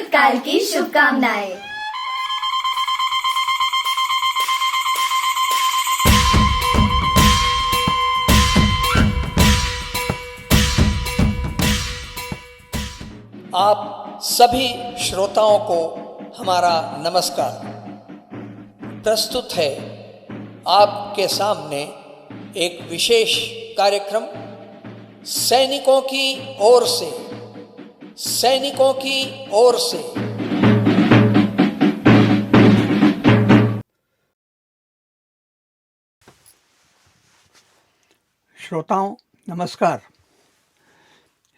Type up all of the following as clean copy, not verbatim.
अमृत काल की शुभकामनाएं। आप सभी श्रोताओं को हमारा नमस्कार। प्रस्तुत है आपके सामने एक विशेष कार्यक्रम सैनिकों की ओर से। श्रोताओं नमस्कार।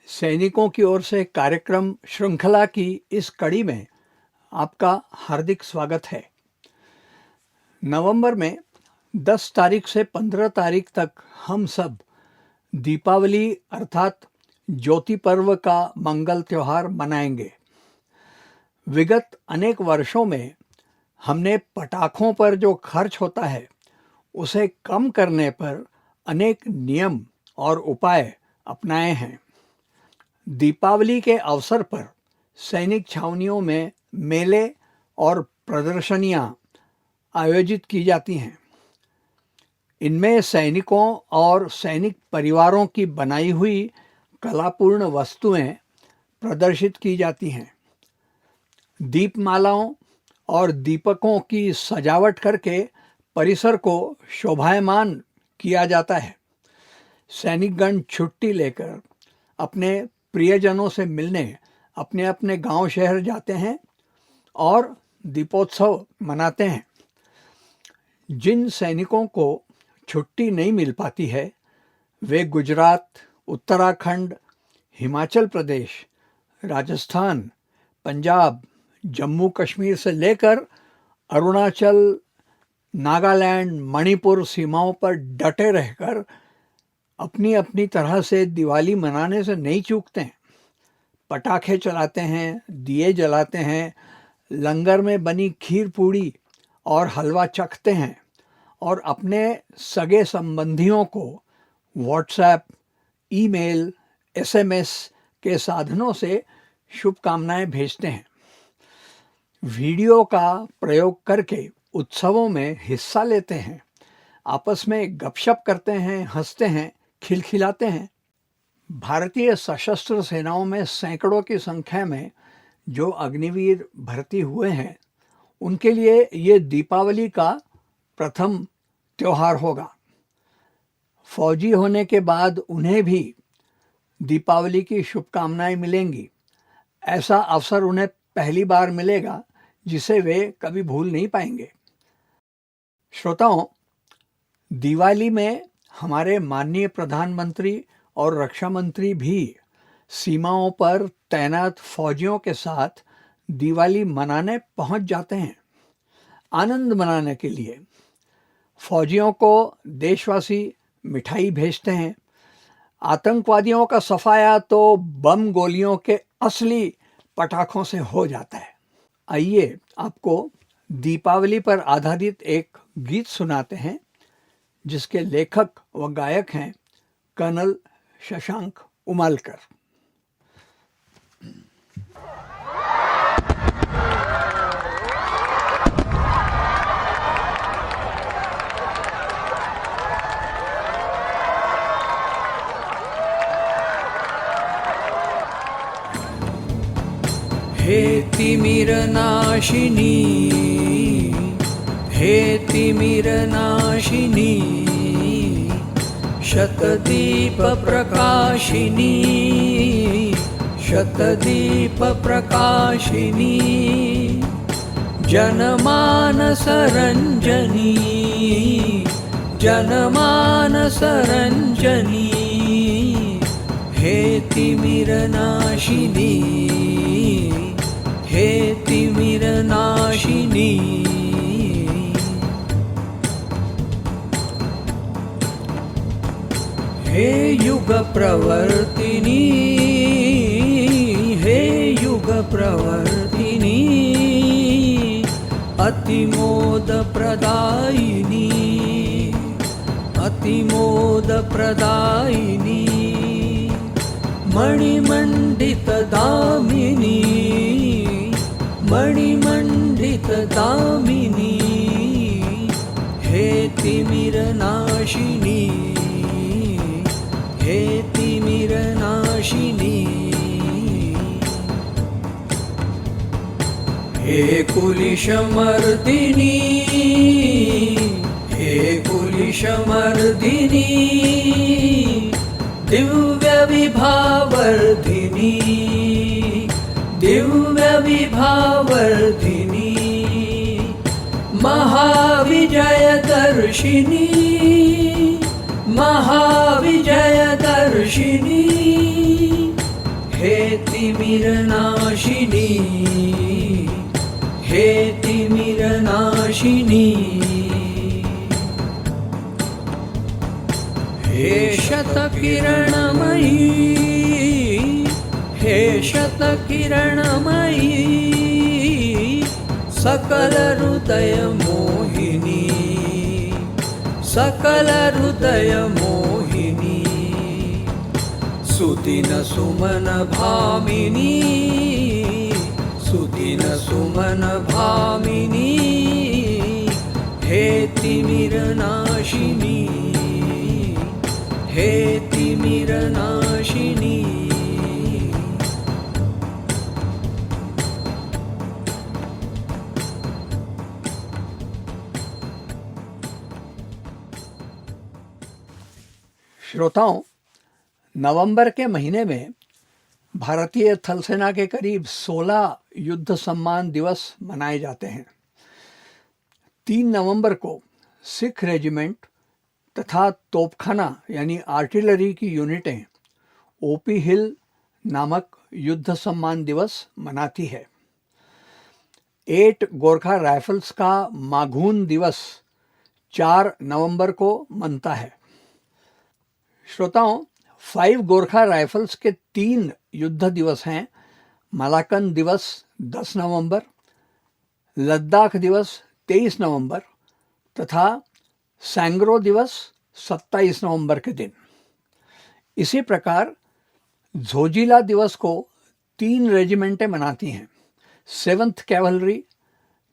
सैनिकों की ओर से कार्यक्रम श्रृंखला की इस कड़ी में आपका हार्दिक स्वागत है। नवंबर में 10 तारीख से 15 तारीख तक हम सब दीपावली अर्थात ज्योति पर्व का मंगल त्यौहार मनाएंगे। विगत अनेक वर्षों में हमने पटाखों पर जो खर्च होता है उसे कम करने पर अनेक नियम और उपाय अपनाए हैं। दीपावली के अवसर पर सैनिक छावनियों में मेले और प्रदर्शनियां आयोजित की जाती हैं। इनमें सैनिकों और सैनिक परिवारों की बनाई हुई कलापूर्ण वस्तुएं प्रदर्शित की जाती हैं। दीपमालाओं और दीपकों की सजावट करके परिसर को शोभायमान किया जाता है। सैनिकगण छुट्टी लेकर अपने प्रियजनों से मिलने अपने अपने गांव शहर जाते हैं और दीपोत्सव मनाते हैं। जिन सैनिकों को छुट्टी नहीं मिल पाती है वे गुजरात, उत्तराखंड, हिमाचल प्रदेश, राजस्थान, पंजाब, जम्मू कश्मीर से लेकर अरुणाचल, नागालैंड, मणिपुर सीमाओं पर डटे रहकर अपनी अपनी तरह से दिवाली मनाने से नहीं चूकते हैं। पटाखे चलाते हैं, दिए जलाते हैं, लंगर में बनी खीर पूड़ी और हलवा चखते हैं और अपने सगे संबंधियों को व्हाट्सएप, ईमेल, एसएमएस के साधनों से शुभकामनाएं भेजते हैं। वीडियो का प्रयोग करके उत्सवों में हिस्सा लेते हैं, आपस में गपशप करते हैं, हंसते हैं, खिलखिलाते हैं। भारतीय सशस्त्र सेनाओं में सैकड़ों की संख्या में जो अग्निवीर भर्ती हुए हैं उनके लिए ये दीपावली का प्रथम त्यौहार होगा। फौजी होने के बाद उन्हें भी दीपावली की शुभकामनाएं मिलेंगी। ऐसा अवसर उन्हें पहली बार मिलेगा जिसे वे कभी भूल नहीं पाएंगे। श्रोताओं, दिवाली में हमारे माननीय प्रधानमंत्री और रक्षा मंत्री भी सीमाओं पर तैनात फौजियों के साथ दिवाली मनाने पहुंच जाते हैं। आनंद मनाने के लिए फौजियों को देशवासी मिठाई भेजते हैं। आतंकवादियों का सफाया तो बम गोलियों के असली पटाखों से हो जाता है। आइए आपको दीपावली पर आधारित एक गीत सुनाते हैं जिसके लेखक व गायक हैं कर्नल शशांक उमालकर। हे तिमिरनाशिनी, हे तिमिरनाशिनी, शतदीप प्रकाशिनी, शतदीप प्रकाशिनी, जनमानस रंजनी, जनमानस रंजनी, हे तिमिरनाशिनी, हे तिमिरनाशिनी। हे युग प्रवर्तिनी, हे युग प्रवर्तिनी, अतिमोद प्रदायिनी, अतिमोद प्रदायिनी, मणिमण्डित दामिनी, मणिमण्डितदामिनी हे तिमिरनाशिनी हे तिमिरनाशिनी हे कुलिशमर्दिनी हे कुलिशमर्दिनी दिव्यविभावर्धिनी दिव्यविभावर्धिनी महाविजयदर्शिनी महाविजयदर्शिनी हे तिमिरनाशिनी हे तिमिरनाशिनी हे शतकिरणमयी हे शतकिरणमयी सकलहृदयमोहिनी सकलहृदयमोहिनी सुदिनसुमनभामिनी सुदिनसुमनभामिनी हे तिमिरनाशिनी हे तिमिरनाशिनी श्रोताओं, नवंबर के महीने में भारतीय थल सेना के करीब 16 युद्ध सम्मान दिवस मनाए जाते हैं। 3 नवंबर को सिख रेजिमेंट तथा तोपखाना यानी आर्टिलरी की यूनिटें ओपी हिल नामक युद्ध सम्मान दिवस मनाती है। 8 गोरखा राइफल्स का माघून दिवस 4 नवंबर को मनता है। श्रोताओं, 5 गोरखा राइफल्स के 3 युद्ध दिवस हैं। मलाकन दिवस 10 नवंबर, लद्दाख दिवस 23 नवंबर तथा सैंग्रो दिवस 27 नवंबर के दिन। इसी प्रकार झोजिला दिवस को 3 रेजिमेंटें मनाती हैं। 7th कैवलरी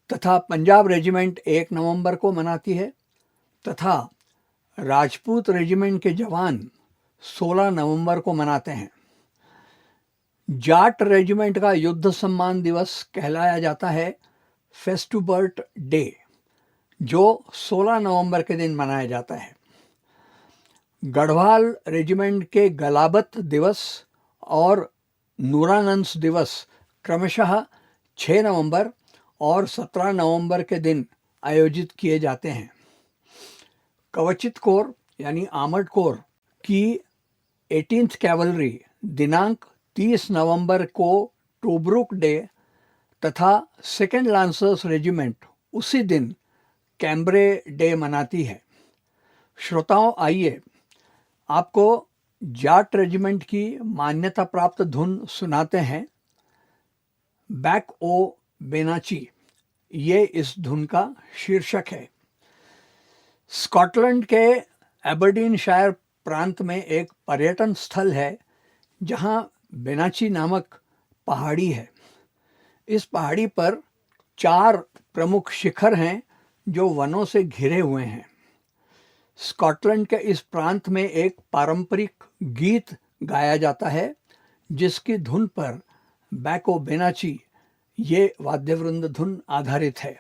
तथा पंजाब रेजिमेंट 1 नवंबर को मनाती है तथा राजपूत रेजिमेंट के जवान 16 नवंबर को मनाते हैं। जाट रेजिमेंट का युद्ध सम्मान दिवस कहलाया जाता है फेस्टुबर्ट डे, जो 16 नवंबर के दिन मनाया जाता है। गढ़वाल रेजिमेंट के गलाबत दिवस और नूरानंस दिवस क्रमशः 6 नवंबर और 17 नवंबर के दिन आयोजित किए जाते हैं। कवचित कोर यानी आर्मर्ड कोर की 18th कैवलरी दिनांक 30 नवंबर को टोब्रुक डे तथा 2nd लांसर्स रेजिमेंट उसी दिन कैम्ब्रे डे मनाती है। श्रोताओं, आइए आपको जाट रेजिमेंट की मान्यता प्राप्त धुन सुनाते हैं, बैक ओ बेनाची। ये इस धुन का शीर्षक है। स्कॉटलैंड के एबरडीनशायर प्रांत में एक पर्यटन स्थल है जहां बेनाची नामक पहाड़ी है। इस पहाड़ी पर 4 प्रमुख शिखर हैं जो वनों से घिरे हुए हैं। स्कॉटलैंड के इस प्रांत में एक पारंपरिक गीत गाया जाता है जिसकी धुन पर बैको बेनाची ये वाद्यवृंद धुन आधारित है।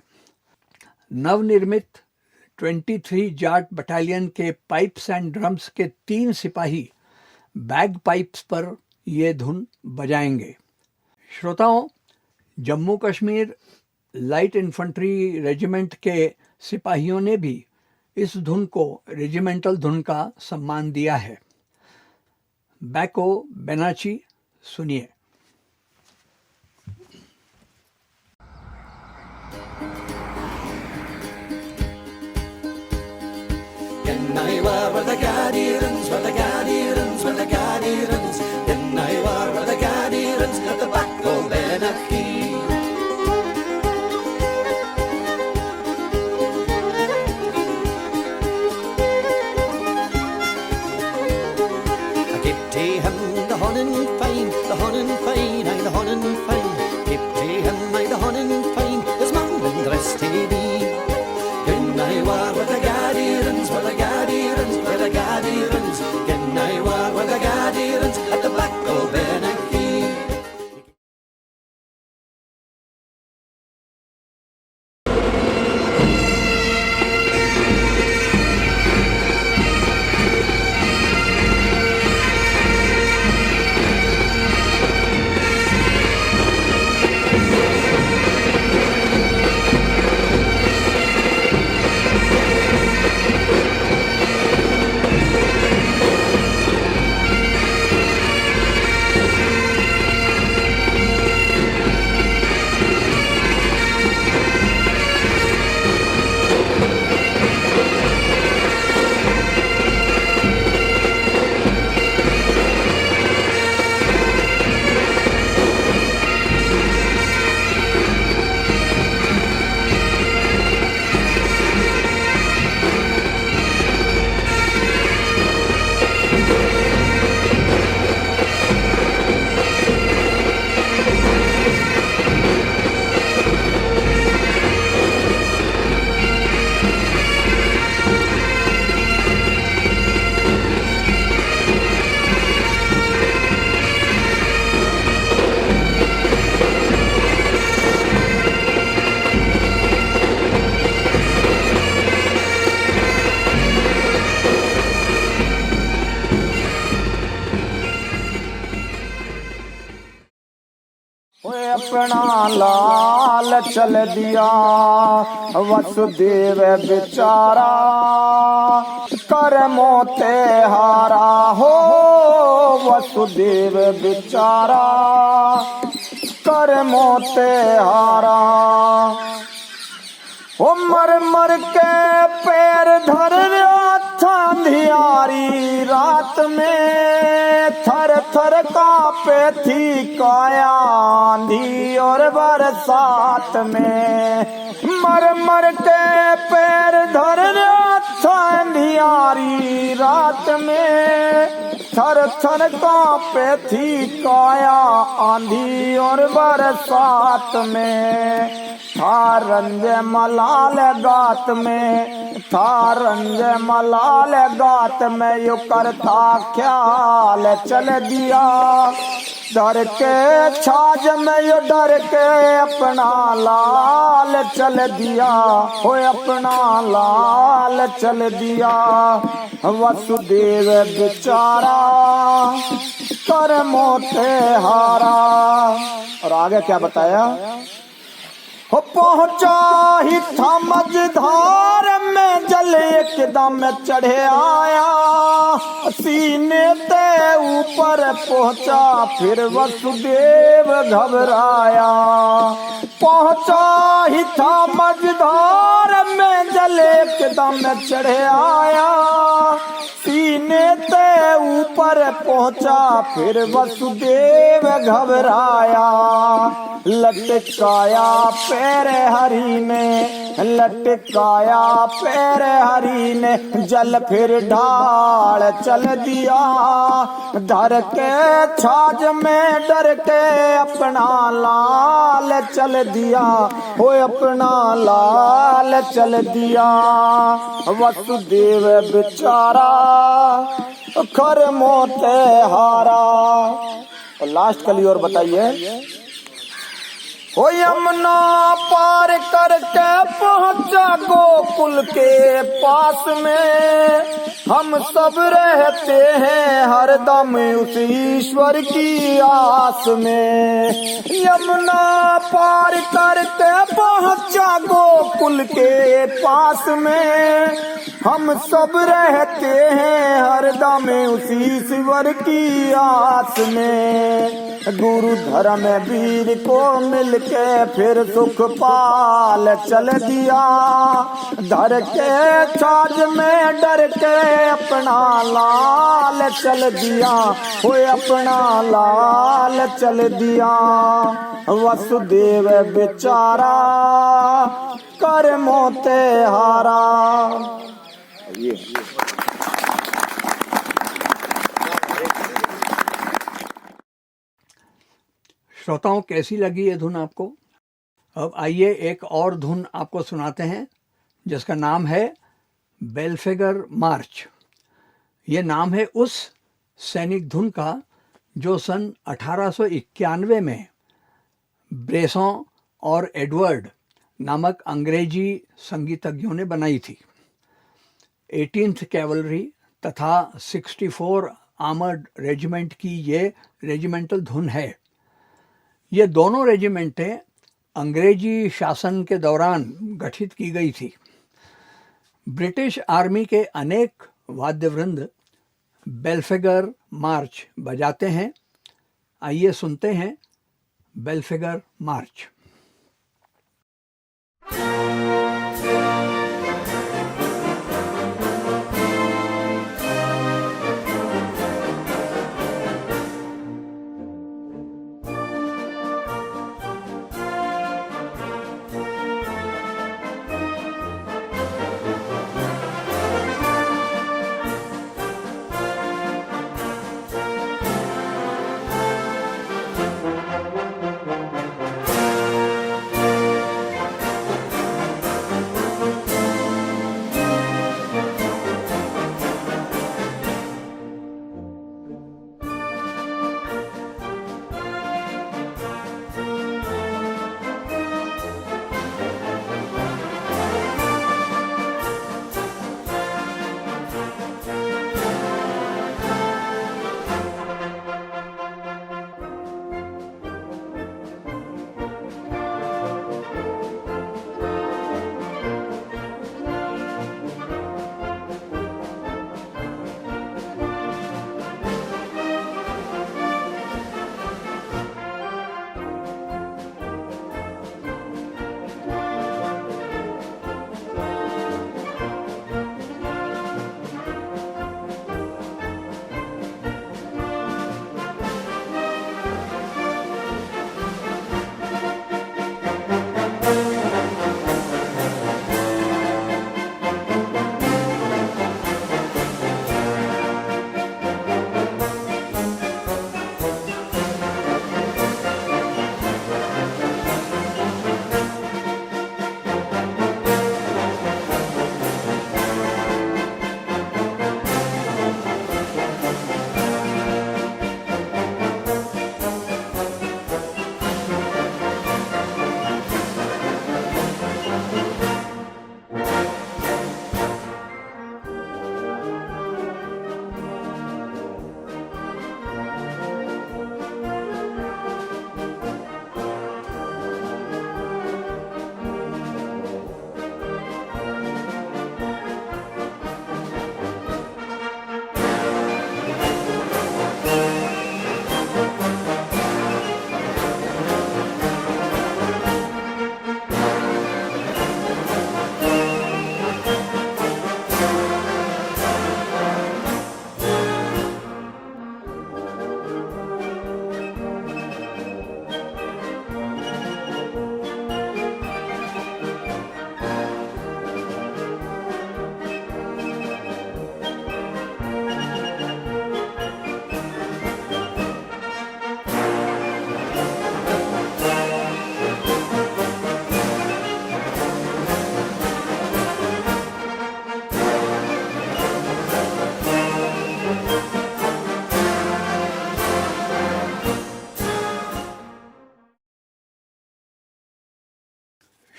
नवनिर्मित 23 जाट बटालियन के पाइप्स एंड ड्रम्स के 3 सिपाही बैग पाइप्स पर ये धुन बजाएंगे। श्रोताओं, Jammu Kashmir light infantry regiment के सिपाहियों ने भी इस धुन को रेजिमेंटल धुन का सम्मान दिया है। बैको बेनाची सुनिए। The Honnen Fine, aye, the Honnen Fine. Kip J him, aye, the Honnen ओए अपना लाल चल दिया वसुदेव बेचारा कर मोते हारा हो वसुदेव बेचारा कर मोते हारा ओ मर मर के पैर धर था अंधियारी रात में थर थर कांपे थी काया आंधी और बरसात में मर मर के पैर धर था अंधियारी रात में थर थर कांपे थी काया आंधी और बरसात में था रंज मलाल गात में था रंज मलाल गात में यो करता ख्याल चल दिया डर के छाज में यो डर के अपना लाल चल दिया हो अपना लाल चल दिया वसुदेव बेचारा कर मोते हारा। और आगे क्या बताया हो पहुंचा ही था मझधार में जल एकदम चढ़े आया सीने ते ऊपर पहुंचा फिर वसुदेव घबराया पहुंचा ही था मझधार में जल एकदम चढ़े आया सीने ते ऊपर पहुंचा फिर वसुदेव घबराया लटकाया पैर हरि ने लटकाया पैर हरि ने जल फिर ढाल चल दिया धर के छाज में डर के अपना लाल चल दिया हो अपना लाल चल दिया वसुदेव बेचारा कर मोते हारा। और लास्ट कली और बताइए हो यमुना पार करके पहुंचा गोकुल के पास में हम सब रहते हैं हरदम उस ईश्वर की आस में यमुना पार करके पहुंचा गोकुल के पास में हम सब रहते हैं हरदम उस ईश्वर की आस में गुरु धर्म वीर को मिलके फिर सुख पाल चल दिया धर के छाज में डर के अपना लाल चल दिया हो अपना लाल चल दिया वसुदेव बेचारा कर मोते हारा। ये श्रोताओं, कैसी लगी ये धुन आपको? अब आइए एक और धुन आपको सुनाते हैं जिसका नाम है बेलफेगर मार्च। ये नाम है उस सैनिक धुन का जो सन 1891 में ब्रेसों और एडवर्ड नामक अंग्रेजी संगीतज्ञों ने बनाई थी। 18th कैवलरी तथा 64 आर्मर्ड रेजिमेंट की ये रेजिमेंटल धुन है। ये दोनों रेजिमेंटें अंग्रेजी शासन के दौरान गठित की गई थी। ब्रिटिश आर्मी के अनेक वाद्यवृंद बेलफेगर मार्च बजाते हैं। आइए सुनते हैं बेलफेगर मार्च।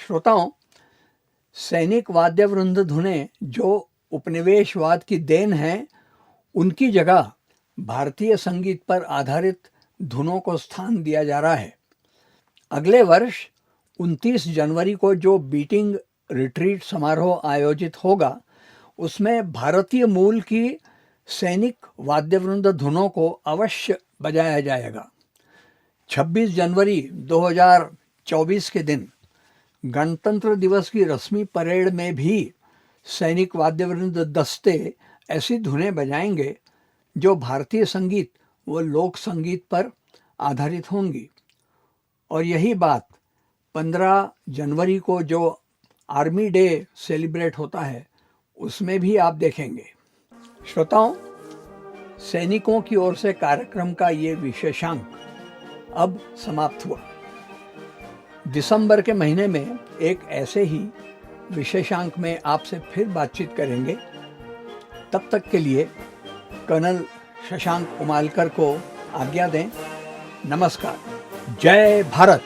श्रोताओं, सैनिक वाद्यवृंद धुनें जो उपनिवेशवाद की देन है, उनकी जगह भारतीय संगीत पर आधारित धुनों को स्थान दिया जा रहा है। अगले वर्ष 29 जनवरी को जो बीटिंग रिट्रीट समारोह आयोजित होगा, उसमें भारतीय मूल की सैनिक वाद्यवृंद धुनों को अवश्य बजाया जाएगा। 26 जनवरी 2024 के दिन गणतंत्र दिवस की रस्मी परेड में भी सैनिक वाद्यवृंद दस्ते ऐसी धुनें बजाएंगे जो भारतीय संगीत व लोक संगीत पर आधारित होंगी। और यही बात 15 जनवरी को जो आर्मी डे सेलिब्रेट होता है, उसमें भी आप देखेंगे। श्रोताओं, सैनिकों की ओर से कार्यक्रम का ये विशेषांक अब समाप्त हुआ। दिसंबर के महीने में एक ऐसे ही विशेषांक में आपसे फिर बातचीत करेंगे। तब तक के लिए कर्नल शशांक उमालकर को आज्ञा दें। नमस्कार। जय भारत।